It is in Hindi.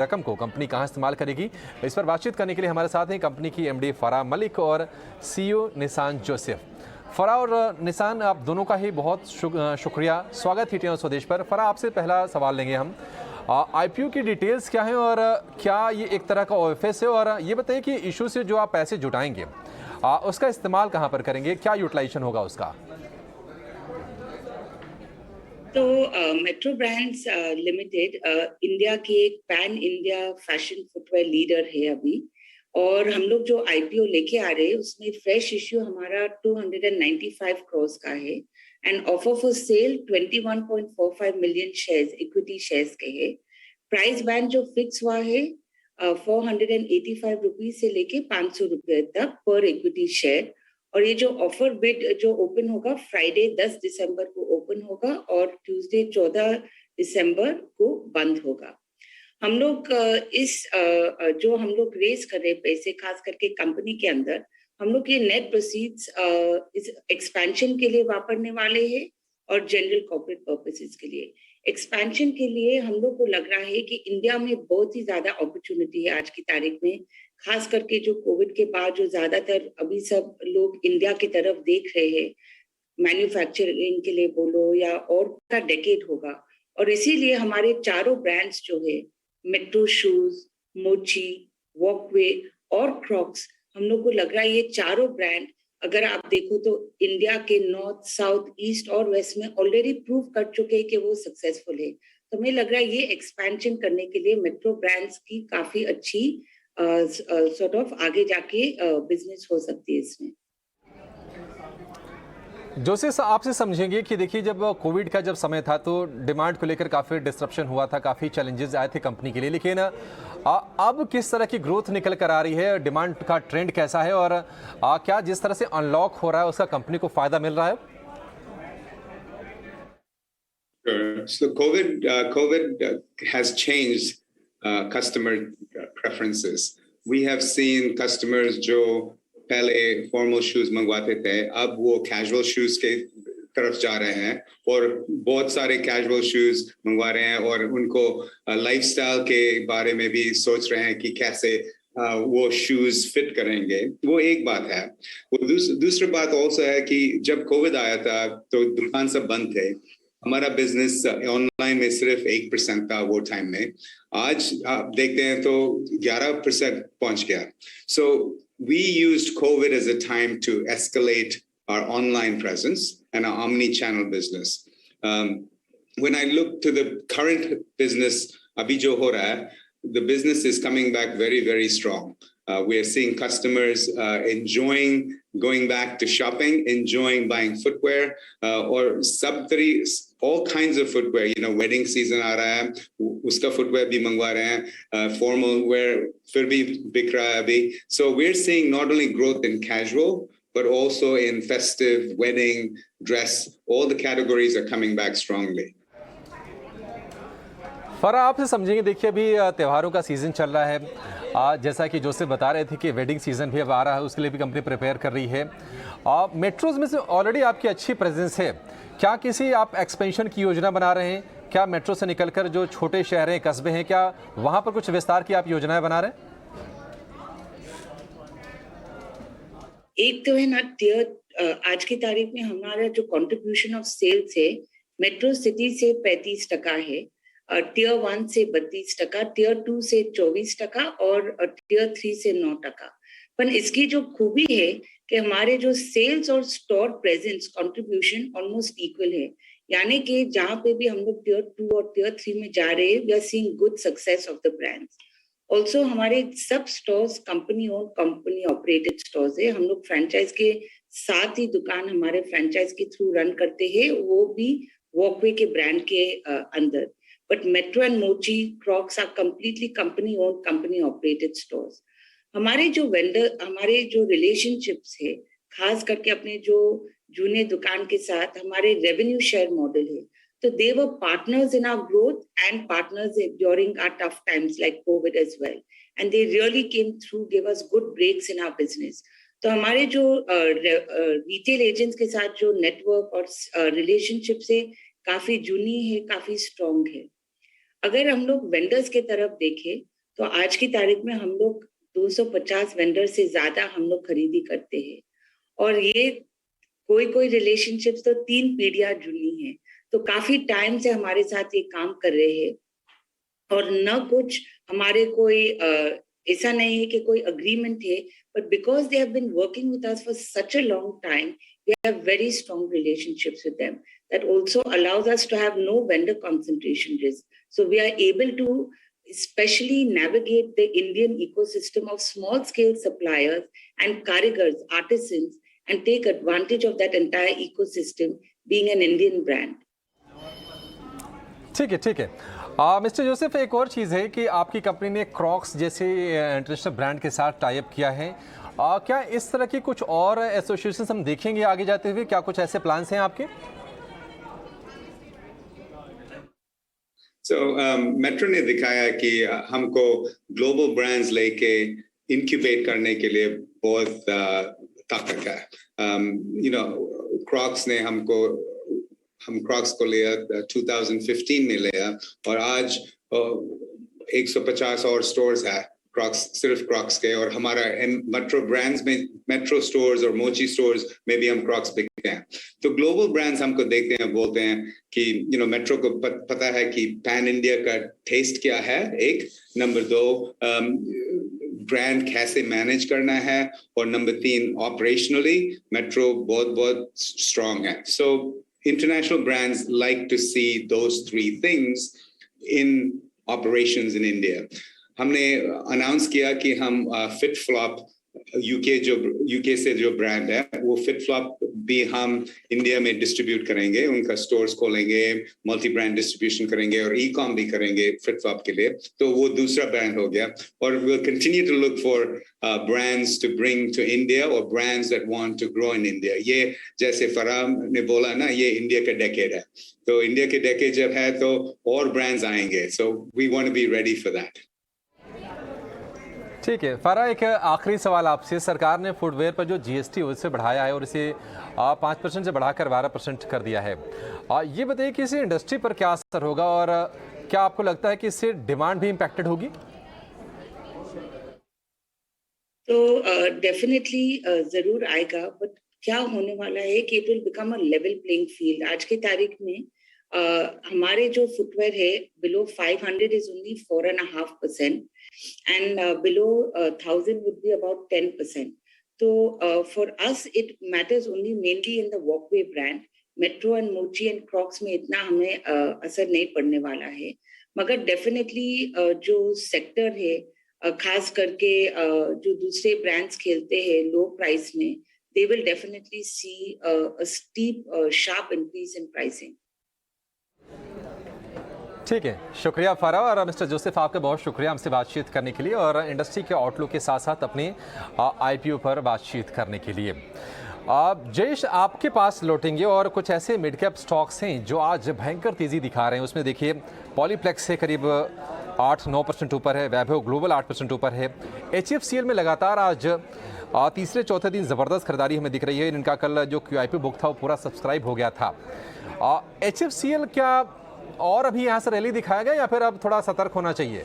रकम को कंपनी कहां इस्तेमाल करेगी, इस पर बातचीत करने के लिए हमारे साथ हैं कंपनी की एमडी फराह मलिक और सीईओ निसान जोसेफ। फराह और निसान, आप दोनों का ही बहुत शुक्रिया, स्वागत है स्वदेश पर। फराह, आपसे पहला सवाल लेंगे हम। आईपीओ की डिटेल्स क्या हैं और क्या ये एक तरह का ओएफएस है, और ये बताइए कि इशू से जो आप पैसे जुटाएंगे उसका इस्तेमाल कहां पर करेंगे, क्या यूटिलाइजेशन होगा उसका? तो मेट्रो ब्रांड्स लिमिटेड इंडिया की एक pan India fashion footwear leader है अभी, और हम लोग जो आईपीओ लेके आ रहे हैं उसमें फ्रेश इश्यू हमारा 295 करोड़ का है and offer for sale 21.45 million shares equity shares के है। प्राइस बैंड जो फिक्स हुआ है 485 रुपीज से लेके 500 रुपये तक पर इक्विटी शेयर, और ये जो ऑफर बिड जो ओपन होगा फ्राइडे 10 दिसंबर को ओपन होगा और ट्यूसडे 14 दिसंबर को बंद होगा। हम लोग जो हम लोग रेस कर रहे पैसे खास करके कंपनी के अंदर, हम लोग ये नेट प्रोसीड्स इस एक्सपेंशन के लिए वापरने वाले हैं और जनरल कॉर्पोरेट पर्पसेस के लिए। एक्सपेंशन के लिए हम लोग को लग रहा है कि इंडिया में बहुत ही ज्यादा अपॉर्चुनिटी है आज की तारीख में, खास करके जो कोविड के बाद जो ज्यादातर अभी सब लोग इंडिया की तरफ देख रहे हैं, मैन्युफैक्चरिंग के लिए बोलो या और का डेकेड होगा। और इसीलिए हमारे चारों ब्रांड्स जो है मेट्रो शूज, मोची, वॉकवे और क्रॉक्स, हम लोग को लग रहा है ये चारों ब्रांड अगर आप देखो तो इंडिया के नॉर्थ, साउथ, ईस्ट और वेस्ट में ऑलरेडी प्रूव कर चुके हैं कि वो सक्सेसफुल है। तो हमें लग रहा है ये एक्सपेंशन करने के लिए मेट्रो ब्रांड्स की काफी अच्छी सॉर्ट ऑफ आगे जाके बिजनेस हो सकती है इसमें। जोसेफ, आपसे समझेंगे कि देखिए, जब कोविड का जब समय था तो डिमांड को लेकर काफ़ी डिस्ट्रप्शन हुआ था, काफ़ी चैलेंजेस आए थे कंपनी के लिए, लेकिन अब किस तरह की ग्रोथ निकल कर आ रही है, डिमांड का ट्रेंड कैसा है, और क्या जिस तरह से अनलॉक हो रहा है उसका कंपनी को फायदा मिल रहा है? So COVID has changed customer preferences. We have seen customers जो पहले फॉर्मल शूज मंगवाते थे, अब वो कैजुअल शूज के तरफ जा रहे हैं और बहुत सारे कैजुअल शूज मंगवा रहे हैं और उनको लाइफस्टाइल के बारे में भी सोच रहे हैं कि कैसे वो शूज फिट करेंगे। वो एक बात है। वो दूसरी बात ऑल्सो है कि जब कोविड आया था तो दुकान सब बंद थे, हमारा बिजनेस ऑनलाइन में सिर्फ 1% था वो टाइम में। आज आप देखते हैं तो 11% पहुंच गया। So we used COVID as a time to escalate our online presence and our omni-channel business. When I look to the current business, abhi jo ho raha hai, the business is coming back very, very strong. We are seeing customers enjoying going back to shopping, enjoying buying footwear, or all kinds of footwear. You know, wedding season aa raha hai, uska footwear bhi mangwa rahe hain, formal wear fir bhi bik raha hai abhi. So we're seeing not only growth in casual, but also in festive, wedding, dress. All the categories are coming back strongly. Farah, आपसे समझेंगे, देखिए अभी त्योहारों का सीज़न चल रहा है, जैसा कि जोसेफ बता रहे थे कि वेडिंग सीज़न भी अब आ रहा है, उसके लिए भी कंपनी प्रिपेयर कर रही है। मेट्रोज में से ऑलरेडी आपकी अच्छी प्रेजेंस है, क्या किसी आप एक्सपेंशन की योजना बना रहे हैं? क्या मेट्रो से निकलकर जो छोटे शहर हैं, कस्बे हैं, क्या वहाँ पर कुछ विस्तार की आप योजनाएं बना रहे हैं? एक तो है ना आज की तारीख में हमारा जो कंट्रीब्यूशन ऑफ सेल्स है मेट्रो सिटी से 35% है, टियर 1 से 32%, टियर 2 से 24% और टियर 3 से 9%। पर इसकी जो खूबी है कि हमारे जो सेल्स और store presence contribution almost equal है, यानी कि जहाँ पे भी हम लोग टियर 2 और टियर 3 में जा रहे हैं, we are seeing good success of the brands. Also हमारे सब stores company own company operated stores है, हम लोग फ्रेंचाइज के साथ ही दुकान हमारे फ्रेंचाइज के थ्रू रन करते हैं, वो भी वॉकवे के ब्रांड के अंदर। But Metro and Mochi, Crocs are completely company-owned, company-operated stores. हमारे जो वेंडर, हमारे जो रिलेशनशिप्स है, खास करके अपने जो जूने दुकान के साथ हमारे रेवेन्यू शेयर मॉडल है, तो they were partners in our growth and partners during our tough times like COVID as well. And they really came through, gave us good breaks in our business. तो हमारे जो रिटेल एजेंट्स के साथ जो नेटवर्क और रिलेशनशिप है काफी जूनी है, काफी स्ट्रॉन्ग है। अगर हम लोग वेंडर्स के तरफ देखें तो आज की तारीख में हम लोग 250 वेंडर से ज्यादा हम लोग खरीदी करते हैं। और ये कोई रिलेशनशिप्स तो 3 पीढ़ियां जुड़ी हैं, तो काफी टाइम से हमारे साथ ये काम कर रहे हैं। और न कुछ हमारे कोई ऐसा नहीं है कि कोई अग्रीमेंट है, but because they have been working with us for such a long time, we have very strong relationships with them that also allows us to have no vendor concentration risk. So we are able to especially navigate the Indian ecosystem of small scale suppliers and karigars, artisans, and take advantage of that entire ecosystem being an Indian brand. ठीक है, ठीक है। मिस्टर जोसेफ, एक और चीज़ है कि आपकी कंपनी ने क्रॉक्स जैसे इंटरनेशनल ब्रांड के साथ टाई अप किया है। क्या इस तरह की कुछ और एसोसिएशन हम देखेंगे आगे जाते हुए? क्या कुछ ऐसे प्लान्स हैं आपके? So मेट्रो ने दिखाया कि हमको ग्लोबल ब्रांड्स लेके इंक्यूबेट करने के लिए बहुत ताकत है। क्रॉक्स ने हम क्रॉक्स को लिया 2015 में लिया, और आज 150 और स्टोर्स है क्रॉक्स, सिर्फ क्रॉक्स के। और हमारा मेट्रो ब्रांड्स में, मेट्रो स्टोर्स और मोची स्टोर्स में भी हम क्रॉक्स बिकते हैं। तो ग्लोबल ब्रांड्स हमको देखते हैं, बोलते हैं कि मेट्रो को पता है कि पैन इंडिया का टेस्ट क्या है, एक। नंबर 2, ब्रांड कैसे मैनेज करना है, और नंबर 3, ऑपरेशनली मेट्रो बहुत स्ट्रांग है। सो international brands like to see those 3 things in operations in India. हमने अनाउंस किया कि हम FitFlop यूके से जो ब्रांड है, वो FitFlop भी हम इंडिया में डिस्ट्रीब्यूट करेंगे, उनका स्टोर्स खोलेंगे, मल्टी ब्रांड डिस्ट्रीब्यूशन करेंगे और ई-कॉम भी करेंगे FitFlop के लिए। तो वो दूसरा ब्रांड हो गया। और we'll continue to look for brands to bring to India, or brands that want to grow in India. ये जैसे फराम ने बोला ना, ये इंडिया का डेकेड है, तो इंडिया के डेकेड जब है तो और ब्रांड्स आएंगे। So we want to be ready for that. ठीक है फारा, एक आखिरी सवाल आपसे। सरकार ने फुटवेयर पर जो जीएसटी उसे बढ़ाया है और इसे 5% से बढ़ाकर 12% कर दिया है। ये बताइए कि इससे इंडस्ट्री पर क्या असर होगा, और क्या आपको लगता है कि इससे डिमांड भी इम्पैक्टेड होगी? तो डेफिनेटली जरूर आएगा, बट क्या होने वाला है कि it will become a level playing field. आज की तारीख में हमारे जो फुटवेयर है below 500 is only 4.5%, and below 1,000 would be about 10%. So for us, it matters only mainly in the walkway brand. Metro and Mochi and Crocs में इतना हमें असर नहीं पड़ने वाला है, मगर डेफिनेटली जो सेक्टर है, खास करके जो दूसरे ब्रांड्स खेलते हैं लो प्राइस में, they will definitely see a steep, sharp increase in pricing. ठीक है, शुक्रिया फारा। और मिस्टर जोसेफ, आपका बहुत शुक्रिया हमसे बातचीत करने के लिए और इंडस्ट्री के आउटलुक के साथ साथ अपने आईपीओ पर बातचीत करने के लिए। जयेश, आपके पास लौटेंगे और कुछ ऐसे मिड कैप स्टॉक्स हैं जो आज भयंकर तेज़ी दिखा रहे हैं। उसमें देखिए पॉलीप्लेक्स से करीब 8-9% ऊपर है, वैभव ग्लोबल 8% ऊपर है। HFCL में लगातार आज तीसरे चौथे दिन ज़बरदस्त खरीदारी हमें दिख रही है। इनका कल जो QIP बुक था वो पूरा सब्सक्राइब हो गया था। HFCL क्या और अभी यहाँ से रैली दिखाया गया, या फिर अब थोड़ा सतर्क होना चाहिए?